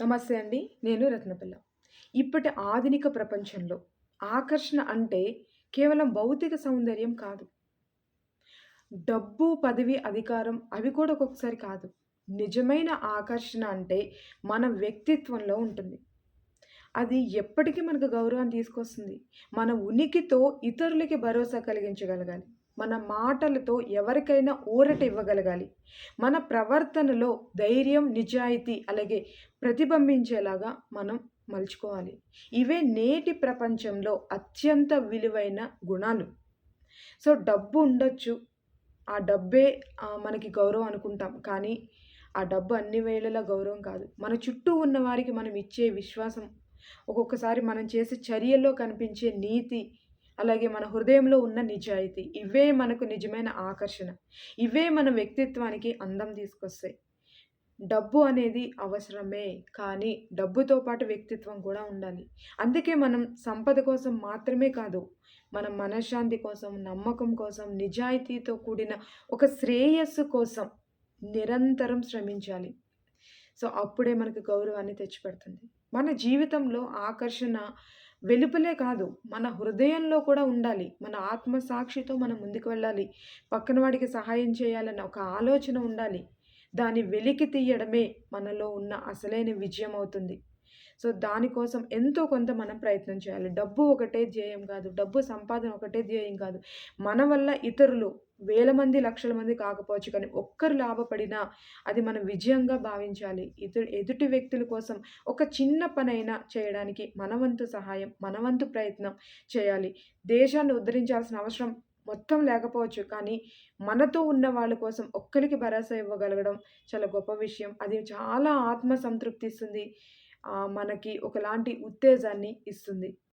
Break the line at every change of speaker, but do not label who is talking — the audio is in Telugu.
నమస్తే అండి. నేను రత్నపిల్ల. ఇప్పటి ఆధునిక ప్రపంచంలో ఆకర్షణ అంటే కేవలం భౌతిక సౌందర్యం కాదు. డబ్బు, పదవి, అధికారం అవి కూడా ఒక్కొక్కసారి కాదు. నిజమైన ఆకర్షణ అంటే మన వ్యక్తిత్వంలో ఉంటుంది. అది ఎప్పటికీ మనకు గౌరవాన్ని తీసుకొస్తుంది. మన ఉనికితో ఇతరులకి భరోసా కలిగించగలగాలి. మన మాటలతో ఎవరికైనా ఊరట ఇవ్వగలగాలి. మన ప్రవర్తనలో ధైర్యం, నిజాయితీ అలాగే ప్రతిబింబించేలాగా మనం మలుచుకోవాలి. ఇవే నేటి ప్రపంచంలో అత్యంత విలువైన గుణాలు. సో, డబ్బు ఉండొచ్చు. ఆ డబ్బే మనకి గౌరవం అనుకుంటాం. కానీ, ఆ డబ్బు అన్ని వేళలా గౌరవం కాదు. మన చుట్టూ ఉన్న వారికి మనం ఇచ్చే విశ్వాసం, ఒక్కొక్కసారి మనం చేసే చర్యల్లో కనిపించే నీతి, అలాగే మన హృదయంలో ఉన్న నిజాయితీ. ఇవే మనకు నిజమైన ఆకర్షణ. ఇవే మన వ్యక్తిత్వానికి అందం తీసుకొస్తాయి. డబ్బు అనేది అవసరమే. కానీ డబ్బుతో పాటు వ్యక్తిత్వం కూడా ఉండాలి. అందుకే మనం సంపద కోసం మాత్రమే కాదు, మన మనశ్శాంతి కోసం, నమ్మకం కోసం, నిజాయితీతో కూడిన ఒక శ్రేయస్సు కోసం నిరంతరం శ్రమించాలి. సో, అప్పుడే మనకు గౌరవాన్ని తెచ్చిపెడుతుంది. మన జీవితంలో ఆకర్షణ వెలుపలే కాదు, మన హృదయంలో కూడా ఉండాలి. మన ఆత్మసాక్షితో మనం ముందుకు వెళ్ళాలి. పక్కన వాడికి సహాయం చేయాలన్న ఒక ఆలోచన ఉండాలి. దాన్ని వెలికి తీయడమే మనలో ఉన్న అసలైన విజయం అవుతుంది. సో, దానికోసం ఎంతో కొంత మనం ప్రయత్నం చేయాలి. డబ్బు ఒకటే ధ్యేయం కాదు. డబ్బు సంపాదన ఒకటే ధ్యేయం కాదు. మన వల్ల ఇతరులు వేల మంది, లక్షల మంది కాకపోవచ్చు కానీ ఒక్కరు లాభపడినా అది మనం విజయంగా భావించాలి. ఎదుటి వ్యక్తుల కోసం ఒక చిన్న పనైనా చేయడానికి మన వంతు సహాయం, మన వంతు ప్రయత్నం చేయాలి. దేశాన్ని ఉద్ధరించాల్సిన అవసరం మొత్తం లేకపోవచ్చు. కానీ మనతో ఉన్న వాళ్ళ కోసం ఒక్కరికి భరోసా ఇవ్వగలగడం చాలా గొప్ప విషయం. అది చాలా ఆత్మ సంతృప్తి ఇస్తుంది. మనకి ఒకలాంటి ఉత్తేజాన్ని ఇస్తుంది.